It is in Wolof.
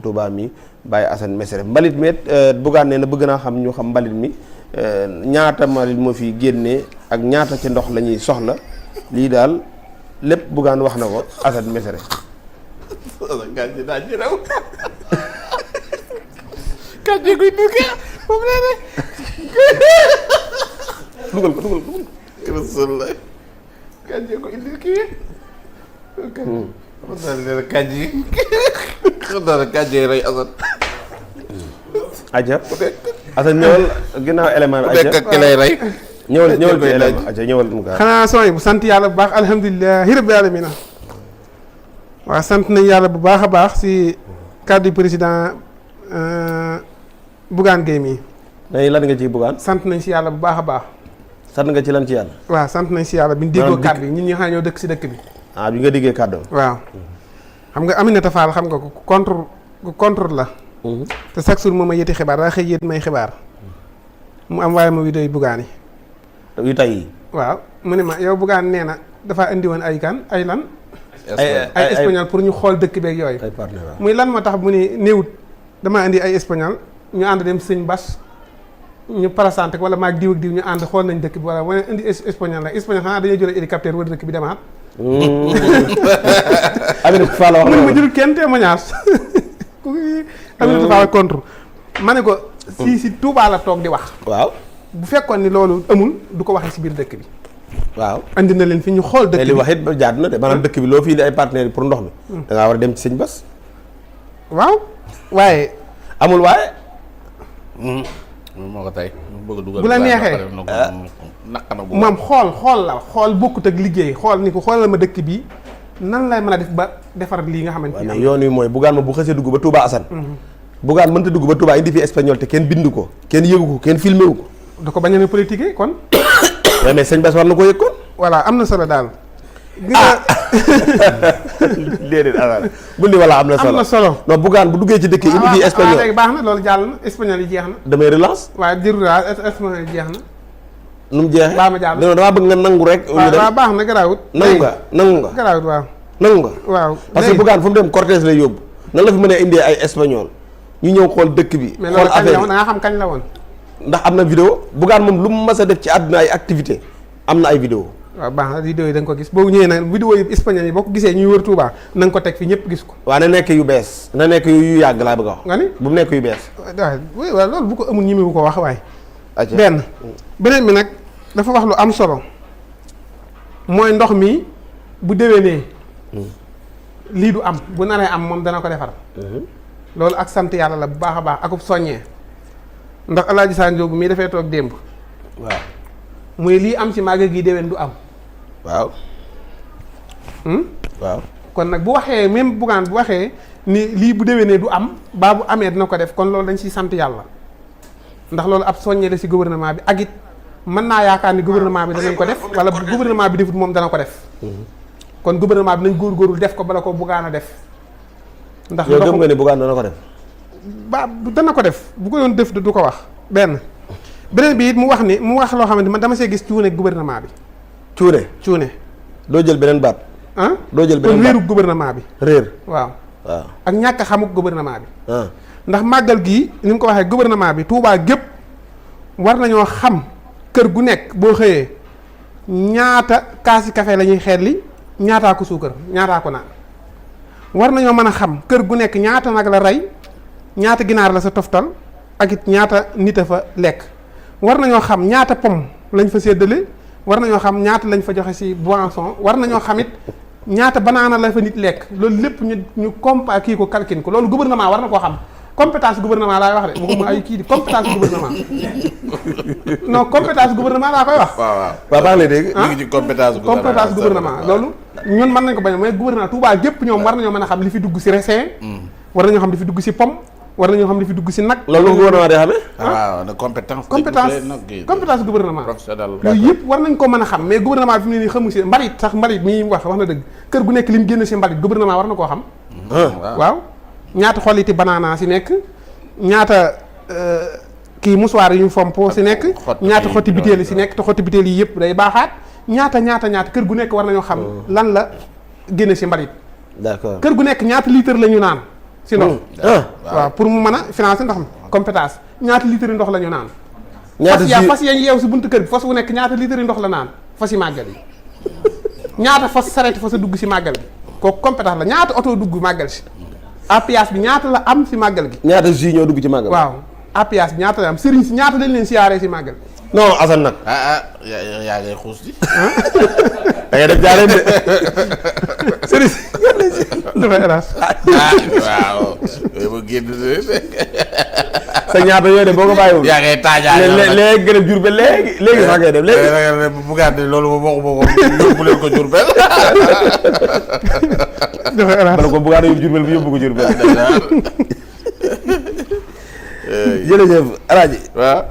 Touba mi Baye Assane Mesere mbalit mi Bougane nee na bëgg naa xam ñu xam mbalit mi ñaata mbalit moo fi génnee ak ñaata ci ndox la ñuy soxla lii daal lépp Bougane wax na ko Assane Mesere. gàncax daa ci raw gàncax guy duggee moom laa ne. dugal ko. rasulullah gàncax ko indil kii. xam naa ne kàncax yi xam naa ne kàncax yi rey Assane. Aja Assane ñëwal ginnaaw élément bi. Aja ki lay rey. ñëwal ci élément Aja ñëwal mu gaa. xanaa sooy bu sant yàlla bu baax alhamdulilahi rabbil alamin waaw sant nañ yàlla bu baax a baax si kàddu président Bougane Gueye mii. léegi lan nga ci Bougane. sant nañ si yàlla bu baax a baax. sant nga ci lan ci yàlla. waaw sant nañ si yàlla bi ñu déggoo kàddu yi ñun ñi xam ñoo dëkk si dëkk bi. ah bi nga déggee kàddu. waaw xam nga Aminata Fall xam nga ko contre la. te chaque jour moom a yëti xibaar daa xëy yët may xibaar mu am waaye ma vidéo yi Bougane yi. yu tey yi. waaw mu ne ma yow Bougane nee na dafa indi woon ay kan ay lan. ay espagnol pour ñu xool dëkk beeg yooyu. ay partenaires muy lan moo tax mu ne néewut damaa indi ay espagnol ñu ànd dem sëñ Bas ñu parasanté wala maag diw ak diw ñu ànd xool nañ dëkk bi wala wane indi espagnol la espagnol xanaa dañoo jëlee hélicoptère wala dëkk bi demaat. Aminata Fall wax na ma jël kenn témoignage Aminata Fall contre ma ne ko si Touba la toog di wax. waaw bu fekkoon ni loolu amul du ko waxee si biir dëkk bi. waaw andi na leen fi ñu xool dëkk bi li wax it ba jaadu na de maanaam dëkk bi loo fi indi ay partenaires pour ndox mi. da ngaa war a dem ci sëñ Bas. waaw waaye. amul waaye. moo ko tey bëgg a dugal bu la neexee moom xool la xool bokkut ak liggéey xool ni ko xoolal ma dëkk bi nan lay mën a def ba defar lii nga xamante ni. yoon wi mooy Bougane ma bu xësee dugg ba Touba Assane. Bougane mënta dugg ba Touba indi fi espagnol te kenn bindu ko kenn yëgu ko kenn filmé wu ko. da ko bañ a ne politique kon. mais sëñ Bass war na ko yëg kon. voilà am na solo daal. déedéet alors bu ni wala am na solo am na solo. non Bougane bu duggee ci dëkk yi indi fi espagnol léegi baax na loolu jàll na espagnol yi jeex na. damay relance. waaye jërul daal espagnol yi jeex na. nu mu jeexee baax ma jàll non damaa bëgg nga nangu rek. waaw baax na garaawut. nangu nga garaawut waaw. nangu nga. waaw parce que Bougane fu mu dem cortège lay yóbbu. nan la fi mën a indee ay espagnol ñu ñëw xool dëkk bi. xool affaire mais da nga xam kañ la woon. ndax am na vidéo Bougane moom lu mu mas a def ci àdduna ay activité am na ay vidéo. waaw baax na vidéo yi da nga ko gis boo ñëwee nag vidéo yi espagnol yi boo ko gisee ñuy wër Touba na nga ko teg fi ñëpp gis ko. waaw na nekk yu bees na nekk yu yàgg laa bëgg a wax. nga ni bu mu nekk yu bees. waaw loolu bu ko amul ñimi bu ko wax waaye. beneen bi nag dafa wax lu am solo mooy ndox mi bu déwénee lii du am bu naree am moom dana ko defar. loolu ak sant yàlla la bu baax a baax akub soññee ndax El Hadj Sane Diop mii dafay toog démb. waaw muy lii am ci màggal gi déwén du am. waaw. waaw. kon nag bu waxee même Bougane bu waxee ni lii bu déwénee du am baa bu amee dina ko def kon loolu dañ ciy sant yàlla ndax loolu ab soññee la ci gouvernement bi ak it mën naa yaakaar ni gouvernement bi danañ ko def wala bu gouvernement bi defut moom dana ko def. kon gouvernement bi nañ góorgóorlu def ko bala ko Bougane a def. ndax yow gëm nga ni Bougane dana ko def. dana ko def bu ko doon def du ko wax beneen bi it mu wax loo xamante man dama see gis cuune gouvernement bi. cuune. doo jël beneen baat. doo jël beneen baat kon réeru gouvernement bi. réer waaw. waaw ak ñàkk a xamuk gouvernement bi. ndax màggal gii ni mu ko waxee gouvernement bi Touba gépp war nañoo xam kër gu nekk boo xëyee ñaata kaasi café la ñuy xelli ñaataa ko suukar ñaataa ko naan. war nañoo mën a xam kër gu nekk ñaata nag la rey ñaata ginaar la sa toftal ak it ñaata nit a fa lekk war nañoo xam ñaata pom lañ fa séddale war nañoo xam ñaata lañ fa joxe ci boisson war nañoo xam it ñaata banaana la fa nit lekk loolu lépp ñu compa kii ko calcul ko loolu gouvernement war na koo xam compétence gouvernement laay wax de waxuma ay kii di compétence gouvernement non compétence gouvernement laa koy wax. waaw baax na dégg. ñu ngi ci compétence gouvernement loolu ñun mën nañ ko bañ mooy gouvernement Touba gépp ñoom war nañoo mën a xam li fi dugg ci raisin. war nañoo xam li fi dugg ci pomme. war nañoo xam li fi dugg ci nag. loolu gouvernement day xamee. waaw na compétence gouvernement. professionnel yooyu yëpp war nañ ko mën a xam mais gouvernement bi fi mu ne nii xamu ci mbalit sax mbalit mi wax na dëgg kër gu nekk li mu génn ci mbalit gouvernement war na koo xam. waaw ñaata xolliti banana ci nekk ñaata kii mouchoir yu ñu fompo ci nekk. ñaata xotti bitéel yi ci nekk te xotti bitéel yi yëpp day baaxaat ñaata kër gu nekk war nañoo xam lan la génn ci mbalit. d'accord kër gu nekk ñaata litre la ñu naan si ndox. ah waaw pour mu mën a financer ndox mi compétence ñaata litre ndox la ñu naan. ñaata fas yañ yeew si buntu kër bi fas wu nekk ñaata litre ndox la naan fas yi màggal yi ñaata fas sareet fas a dugg si màggal gi kooku compétence la ñaata oto dugg màggal si APS bi ñaata la am si màggal gi. ñaata jus ñoo dugg ci màggal. waaw APS bi ñaata la am sëriñ si ñaata dañ leen siyaaree si màggal. non Assane nag. yaa ngay xuus di. da ngay def jaareen de sëriñ si. dafa hélas. waaw. ba génn sa ñaata yooyu de boo ko bàyyiwul. yaa ngay taajaay léegi gën a Jurbel léegi sax ngay def léegi. bu gàtt loolu moom waxuma ko yóbbu leen ko Jurbel. dafa hélas. bala ko bu gàtt yóbbu Jurbel bi yóbbu ko Jurbel. jërëjëf Alaaji. waaw.